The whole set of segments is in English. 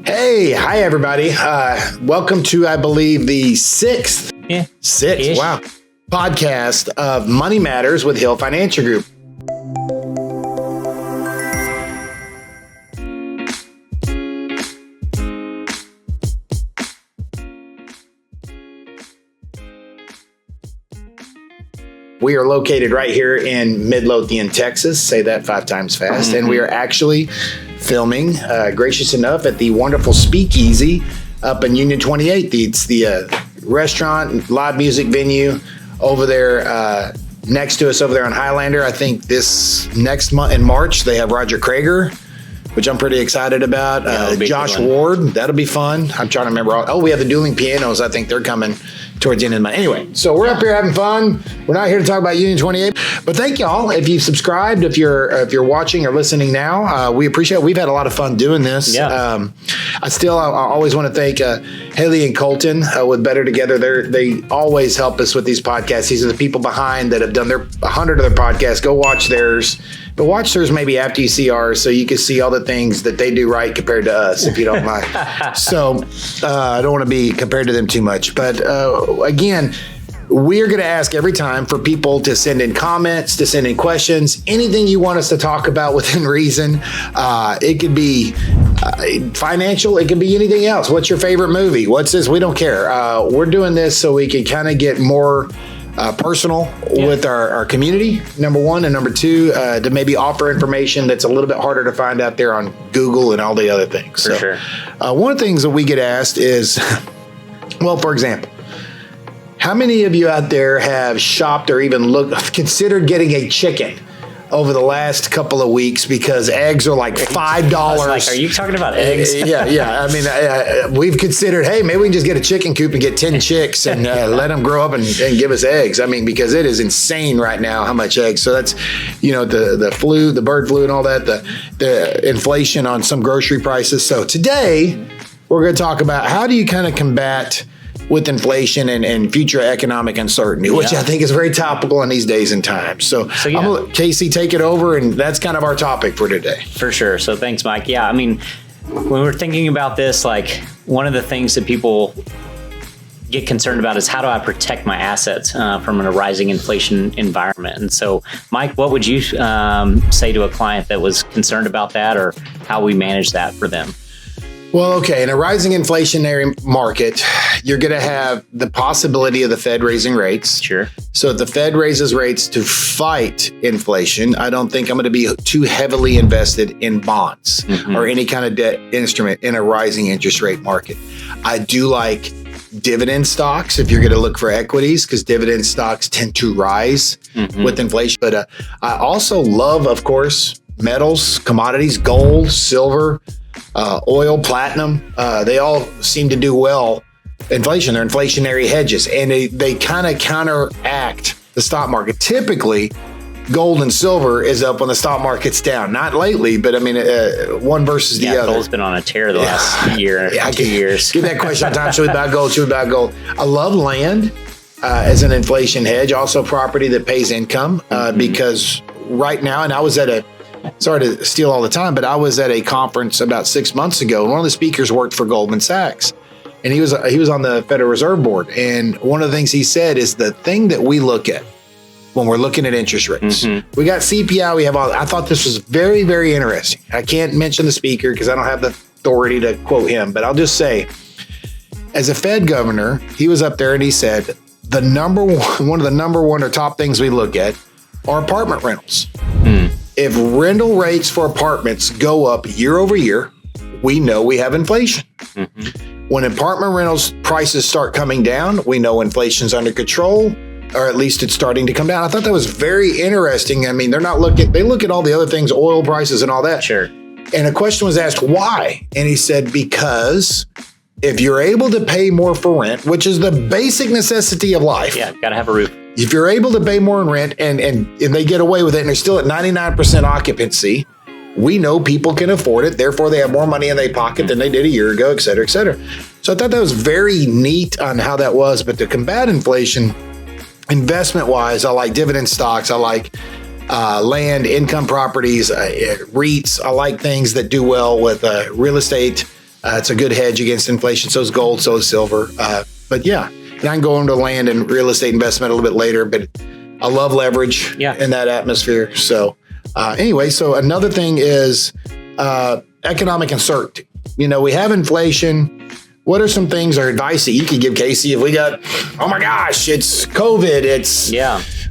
Hey, hi everybody. Welcome to, I believe, the sixth wow, podcast of Money Matters with Hill Financial Group. We are located right here in Midlothian, Texas. Say that 5 times fast. Mm-hmm. And we are actually filming, gracious enough, at the wonderful Speakeasy up in Union 28. It's the restaurant, live music venue over there next to us over there on Highlander. I think this next month in March, they have Roger Krager, which I'm pretty excited about. Josh Ward, that'll be fun. I'm trying to remember. We have the Dueling Pianos. I think they're coming towards the end of the month. Anyway, so we're up here having fun. We're not here to talk about Union 28, but thank y'all. If you've subscribed, if you're watching or listening now, we appreciate it. We've had a lot of fun doing this. Yeah. I always want to thank Haley and Colton with Better Together. They always help us with these podcasts. These are the people behind that have done 100 of their podcasts. Go watch theirs. But watch theirs maybe after you see ours so you can see all the things that they do right compared to us, if you don't mind. So I don't want to be compared to them too much. But again, we're going to ask every time for people to send in comments, to send in questions, anything you want us to talk about within reason. It could be financial. It could be anything else. What's your favorite movie? What's this? We don't care. We're doing this so we can kind of get more personal with our community, number one, and number two, to maybe offer information that's a little bit harder to find out there on Google and all the other things. For sure. One of the things that we get asked is, well, for example, how many of you out there have shopped or even considered getting a chicken over the last couple of weeks because eggs are like $5? Are you talking about eggs? Yeah. I mean, we've considered, hey, maybe we can just get a chicken coop and get 10 chicks and let them grow up and give us eggs. I mean, because it is insane right now how much eggs. So that's, the flu, the bird flu and all that, the inflation on some grocery prices. So today we're going to talk about how do you kind of combat with inflation and future economic uncertainty, which I think is very topical in these days and times. So I'm going to let Casey take it over, and that's kind of our topic for today. For sure. So thanks, Mike. Yeah, I mean, when we're thinking about this, like one of the things that people get concerned about is how do I protect my assets from a rising inflation environment? And so, Mike, what would you say to a client that was concerned about that, or how we manage that for them? Well, okay. In a rising inflationary market, you're going to have the possibility of the Fed raising rates. Sure. So if the Fed raises rates to fight inflation, I don't think I'm going to be too heavily invested in bonds or any kind of debt instrument in a rising interest rate market. I do like dividend stocks if you're going to look for equities, because dividend stocks tend to rise with inflation. But I also love, of course, metals, commodities, gold, silver, oil, platinum. They all seem to do well. Inflation, they're inflationary hedges, and they kind of counteract the stock market. Typically, gold and silver is up when the stock market's down. Not lately, but I mean, one versus the other. Gold's been on a tear the last year, 2 years. Get that question all the time. Should we buy gold? Should we buy gold? I love land as an inflation hedge. Also, property that pays income because right now, and I was at sorry to steal all the time, but I was at a conference about 6 months ago, and one of the speakers worked for Goldman Sachs, and he was on the Federal Reserve Board. And one of the things he said is the thing that we look at when we're looking at interest rates. We got CPI, we have all. I thought this was very, very interesting. I can't mention the speaker because I don't have the authority to quote him, but I'll just say, as a Fed governor, he was up there and he said one of the number one or top things we look at are apartment rentals. If rental rates for apartments go up year over year, we know we have inflation. When apartment rentals prices start coming down, we know inflation's under control, or at least it's starting to come down. I thought that was very interesting. I mean, they look at all the other things, oil prices and all that. Sure. And a question was asked, why? And he said, because if you're able to pay more for rent, which is the basic necessity of life. Yeah, got to have a roof. If you're able to pay more in rent and they get away with it and they're still at 99% occupancy, we know people can afford it. Therefore, they have more money in their pocket than they did a year ago, et cetera, et cetera. So I thought that was very neat on how that was. But to combat inflation, investment-wise, I like dividend stocks. I like land, income properties, REITs. I like things that do well with real estate, It's a good hedge against inflation. So is gold, so is silver. But yeah, and I can go into land and real estate investment a little bit later, but I love leverage in that atmosphere. So anyway, so another thing is economic uncertainty. You know, we have inflation. What are some things or advice that you could give, Casey, if we got, oh my gosh, it's COVID, it's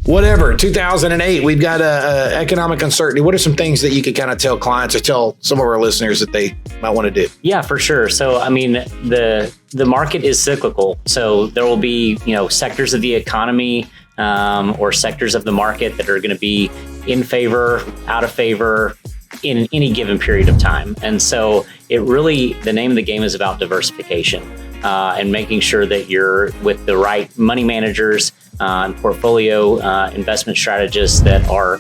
whatever, 2008, we've got economic uncertainty. What are some things that you could kind of tell clients or tell some of our listeners that they might want to do? Yeah, for sure. So, I mean, the market is cyclical. So there will be, you know, sectors of the economy or sectors of the market that are going to be in favor, out of favor, in any given period of time. And so it really, the name of the game is about diversification and making sure that you're with the right money managers and portfolio investment strategists that are,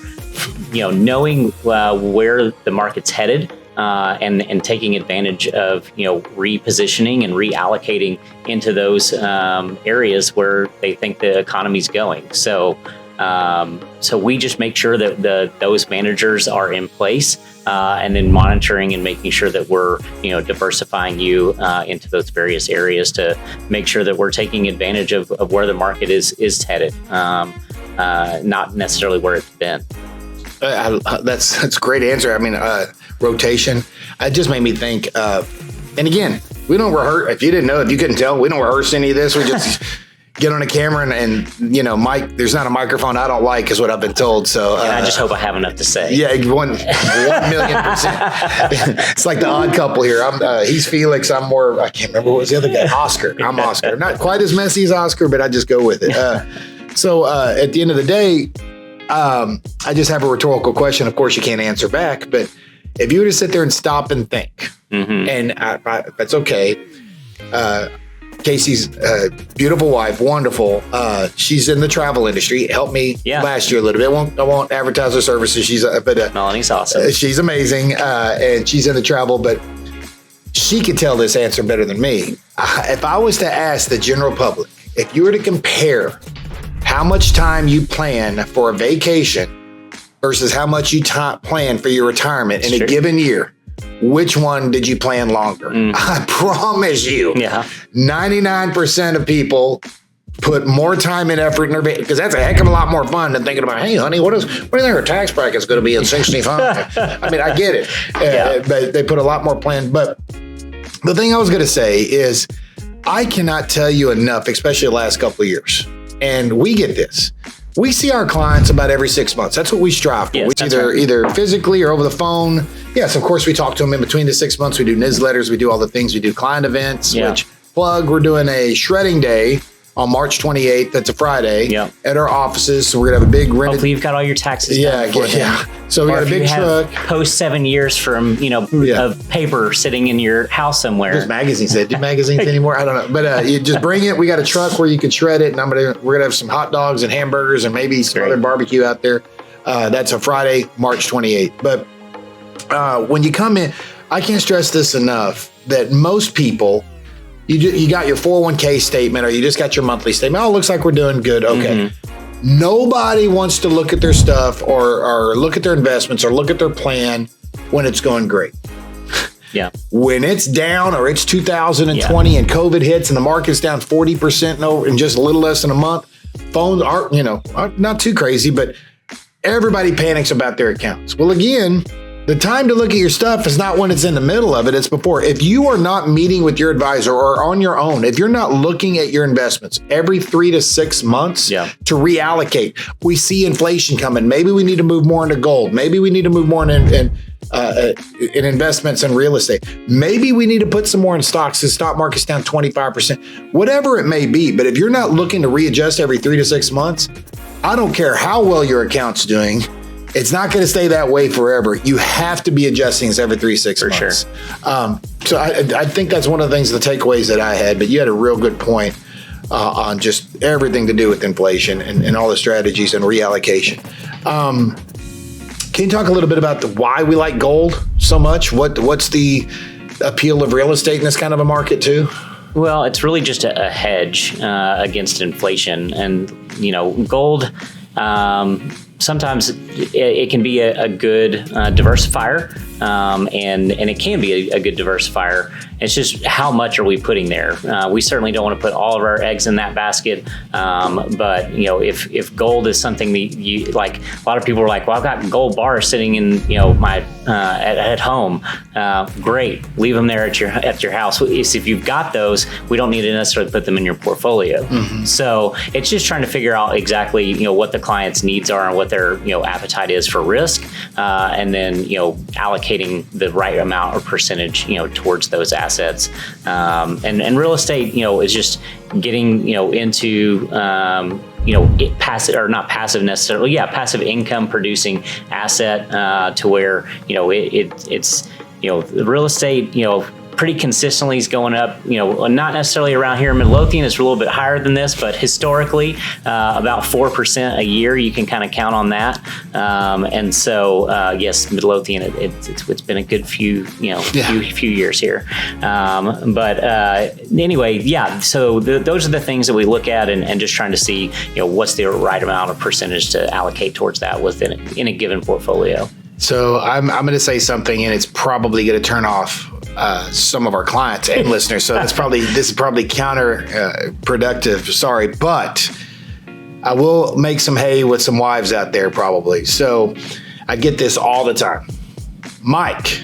you know, knowing where the market's headed and taking advantage of, you know, repositioning and reallocating into those areas where they think the economy's going. So we just make sure that those managers are in place and then monitoring and making sure that we're, you know, diversifying you into those various areas to make sure that we're taking advantage of where the market is headed, not necessarily where it's been. That's a great answer. I mean, rotation. It just made me think, and again, we don't rehearse. If you didn't know, if you couldn't tell, we don't rehearse any of this. We just get on a camera and you know, Mike, there's not a microphone I don't like is what I've been told. So I just hope I have enough to say. Yeah, 1,000,000%. It's like the odd couple here. He's Felix. I'm more, I can't remember what was the other guy. Oscar. I'm Oscar. Not quite as messy as Oscar, but I just go with it. So at the end of the day, I just have a rhetorical question. Of course, you can't answer back, but if you were to sit there and stop and think, and that's okay. Casey's beautiful wife, wonderful. She's in the travel industry. Helped me last year a little bit. I won't advertise her services. Melanie's awesome. She's amazing, and she's in the travel. But she could tell this answer better than me. If I was to ask the general public, if you were to compare how much time you plan for a vacation versus how much you plan for your retirement in a given year, which one did you plan longer? I promise you, 99% of people put more time and effort in their because that's a heck of a lot more fun than thinking about, hey, honey, what do you think our tax bracket's going to be in 65? I mean, I get it, but they put a lot more plan. But the thing I was going to say is, I cannot tell you enough, especially the last couple of years, and we get this. We see our clients about every 6 months. That's what we strive for. Yes, either physically or over the phone. Yes, of course, we talk to them in between the 6 months. We do newsletters. We do all the things. We do client events, which we're doing a shredding day on March 28th. That's a Friday at our offices. So we're going to have a big rented. Hopefully you've got all your taxes done. So we got a big truck. Post 7 years from, of paper sitting in your house somewhere. There's magazines. They do magazines anymore? I don't know. But you just bring it. We got a truck where you can shred it. And we're going to have some hot dogs and hamburgers and maybe some other barbecue out there. That's a Friday, March 28th. But when you come in, I can't stress this enough that most people, you got your 401k statement or you just got your monthly statement. Oh, it looks like we're doing good. Okay. Nobody wants to look at their stuff or look at their investments or look at their plan when it's going great. When it's down or it's 2020 and COVID hits and the market's down 40% in just a little less than a month, phones are not too crazy, but everybody panics about their accounts. Well, again, the time to look at your stuff is not when it's in the middle of it, it's before. If you are not meeting with your advisor or on your own, if you're not looking at your investments every 3 to 6 months to reallocate, we see inflation coming. Maybe we need to move more into gold. Maybe we need to move more in investments in real estate. Maybe we need to put some more in stocks. The stock market's down 25%, whatever it may be. But if you're not looking to readjust every 3 to 6 months, I don't care how well your account's doing. It's not going to stay that way forever. You have to be adjusting this every 3 to 6 months. Sure. So I think that's one of the things, the takeaways that I had, but you had a real good point on just everything to do with inflation and all the strategies and reallocation. Can you talk a little bit about why we like gold so much? What's the appeal of real estate in this kind of a market too? Well, it's really just a hedge against inflation. And, gold, sometimes it can be a good diversifier, and it can be a good diversifier. It's just how much are we putting there? We certainly don't want to put all of our eggs in that basket, but if gold is something that you like, a lot of people are like, well, I've got gold bars sitting in my at home. Great, leave them there at your house. If you've got those, we don't need to necessarily put them in your portfolio. Mm-hmm. So it's just trying to figure out exactly what the client's needs are and what their appetite is for risk, and then allocating the right amount or percentage towards those assets. And real estate is just getting into passive, or not passive necessarily, passive income producing asset, to where it's the real estate pretty consistently is going up, not necessarily around here in Midlothian. It's a little bit higher than this, but historically, about 4% a year, you can kind of count on that. And so, yes, Midlothian, it's been a good few years here. But anyway, so those are the things that we look at and just trying to see, what's the right amount of percentage to allocate towards that in a given portfolio. So I'm going to say something, and it's probably going to turn off some of our clients and listeners. So this is probably counterproductive. Sorry, but I will make some hay with some wives out there probably. So I get this all the time. Mike,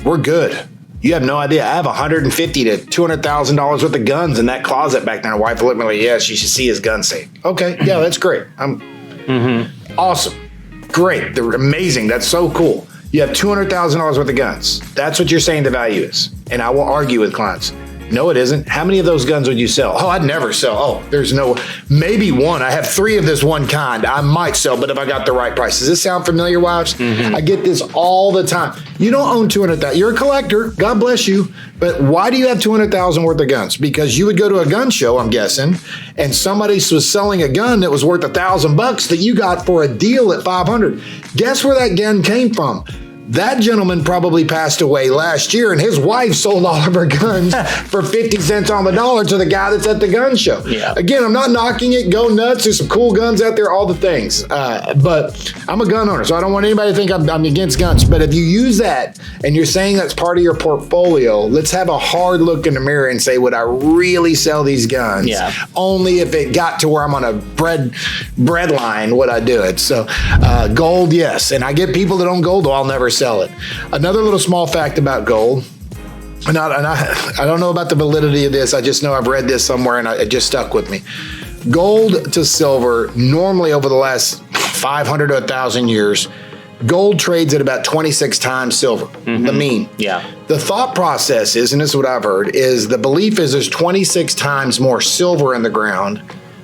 we're good. You have no idea. I have $150,000 to $200,000 worth of guns in that closet back there. My wife will look at me like, yes, you should see his gun safe. Okay, yeah, that's great. Awesome. Great. They're amazing. That's so cool. You have $200,000 worth of guns. That's what you're saying the value is. And I will argue with clients. No, it isn't. How many of those guns would you sell? Oh, I'd never sell. Oh, maybe one. I have 3 of this one kind. I might sell, but if I got the right price. Does this sound familiar, wives? Mm-hmm. I get this all the time. You don't own $200,000. You're a collector. God bless you. But why do you have $200,000 worth of guns? Because you would go to a gun show, I'm guessing, and somebody was selling a gun that was worth $1,000 that you got for a deal at $500. Guess where that gun came from? That gentleman probably passed away last year, and his wife sold all of her guns for 50 cents on the dollar to the guy that's at the gun show. Yeah. Again, I'm not knocking it. Go nuts. There's some cool guns out there, all the things. But I'm a gun owner, so I don't want anybody to think I'm against guns. But if you use that and you're saying that's part of your portfolio, let's have a hard look in the mirror and say, would I really sell these guns? Yeah. Only if it got to where I'm on a bread line would I do it. So gold, yes. And I get people that own gold, I'll never sell it. Another little small fact about gold, and I don't know about the validity of this. I just know I've read this somewhere and it just stuck with me. Gold to silver, normally over the last 500 to 1,000 years, gold trades at about 26 times silver, the mean. Yeah. The thought process is, and this is what I've heard, is the belief is there's 26 times more silver in the ground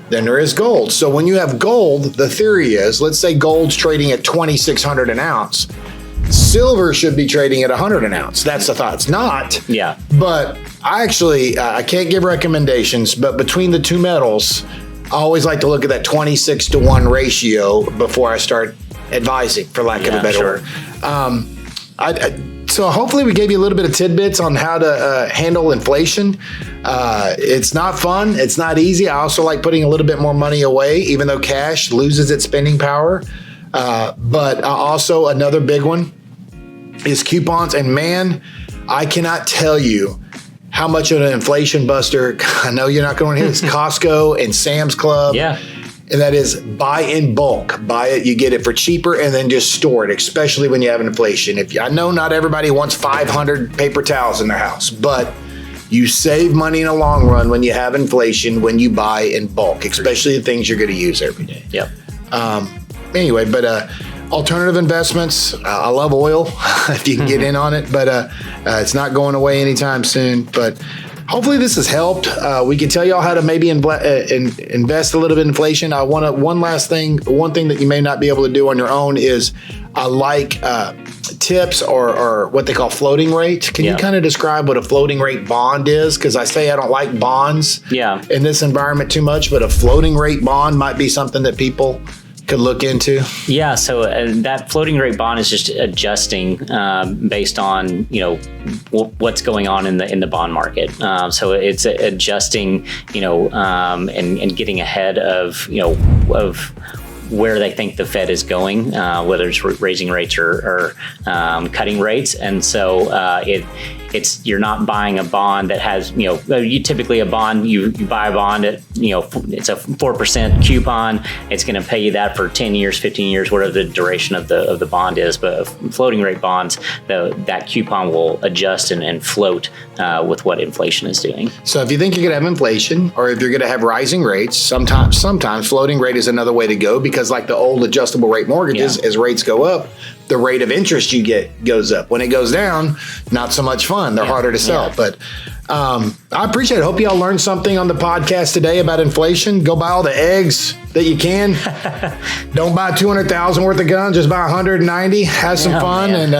than there is gold. So when you have gold, the theory is, let's say gold's trading at 2,600 an ounce. Silver should be trading at 100 an ounce. That's the thought. It's not. Yeah. But I actually, I can't give recommendations, but between the two metals, I always like to look at that 26-to-1 ratio before I start advising, for lack of a better word. So hopefully we gave you a little bit of tidbits on how to handle inflation. It's not fun. It's not easy. I also like putting a little bit more money away, even though cash loses its spending power. But also another big one is coupons. And man, I cannot tell you how much of an inflation buster, I know you're not going to hear this, Costco and Sam's Club. Yeah. And that is buy in bulk. Buy it, you get it for cheaper, and then just store it, especially when you have inflation. I know not everybody wants 500 paper towels in their house, but you save money in the long run when you have inflation, when you buy in bulk, especially the things you're going to use every day. Yep. Anyway, but alternative investments, I love oil if you can get in on it, but it's not going away anytime soon. But hopefully this has helped. We can tell y'all how to maybe invest a little bit in inflation. One last thing, one thing that you may not be able to do on your own is I like tips or what they call floating rate. Can you kind of describe what a floating rate bond is? Because I say I don't like bonds in this environment too much, but a floating rate bond might be something that people could look into. Yeah, so that floating rate bond is just adjusting based on what's going on in the bond market. So it's adjusting and getting ahead of where they think the Fed is going, whether it's raising rates or cutting rates. And so you're not buying a bond that has, you typically a bond, you buy a bond at, it's a 4% coupon. It's going to pay you that for 10 years, 15 years, whatever the duration of the bond is. But floating rate bonds, that coupon will adjust and float with what inflation is doing. So if you think you're going to have inflation, or if you're going to have rising rates, sometimes floating rate is another way to go, because like the old adjustable rate mortgages, as rates go up, the rate of interest you get goes up. When it goes down, not so much fun. They're harder to sell. Yeah. But I appreciate it. Hope y'all learned something on the podcast today about inflation. Go buy all the eggs that you can. Don't buy 200,000 worth of guns. Just buy 190. Have some fun. Man.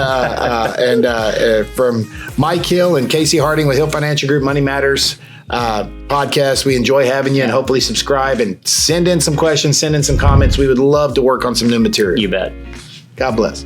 And from Mike Hill and Casey Harding with Hill Financial Group Money Matters podcast, we enjoy having you, and hopefully subscribe and send in some questions, send in some comments. We would love to work on some new material. You bet. God bless.